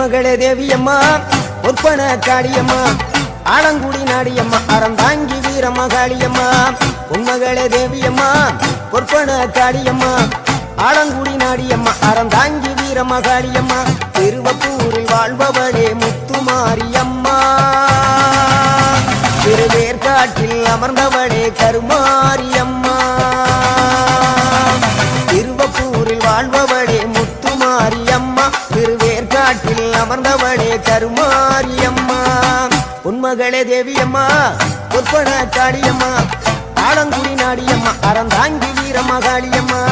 பொன்மகளே தேவியம்மா பொற்பன காளியம்மா ஆலங்குடி நாடியம்மா அறந்தாங்கி வீரமகாளியம்மா பொன்மகளே தேவியம்மா பொற்பன காளியம்மா ஆலங்குடி நாடியம்மா அறந்தாங்கி வீரமகாளியம்மா திருவப்பூரில் வாழ்பவளே முத்துமாரியம்மா திருவேற்காட்டில் அமர்ந்தவளே கருமாரியம்மா திருவப்பூரில் வாழ்பவளே முத்துமாரியம்மா திருவேற்காட்டில் அமர்ந்தவளே கருமாரியம்மா பொன்மகளே தேவியம்மா பொற்பன காளியம்மா ஆலங்குடி நாடியம்மா அறந்தாங்கி வீரமகாளியம்மா